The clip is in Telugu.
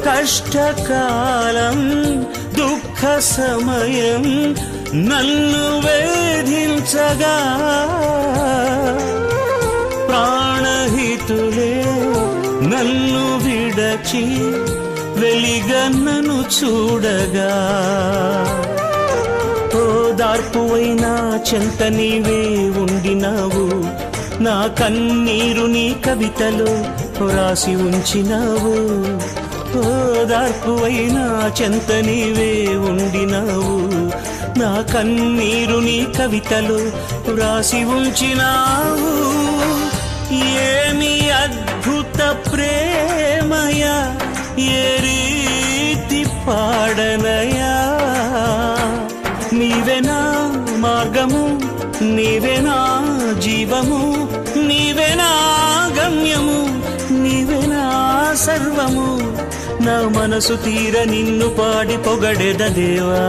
కష్టకాలం దుఃఖ సమయం నన్ను వేధించగా ప్రాణహితులే నన్ను విడచి వెలిగన్నను చూడగా ఓదార్పువైనా చెంత నీవే ఉండినావు నా కన్నీరు నీ కవితలో రాసి ఉంచినావు ఓదార్పువైనా చెంత నీవే ఉండినావు నా కన్నీరు నీ కవితలో రాసి ఉంచినావు ఏమి అద్భుత ప్రేమయా ఏ రీతి పాడనయా నీవేనా మార్గము నీవేనా జీవము నీవేనా గమ్యము నీవేనా సర్వము నా మనసు తీర నిన్ను పాడి పొగడెద దేవా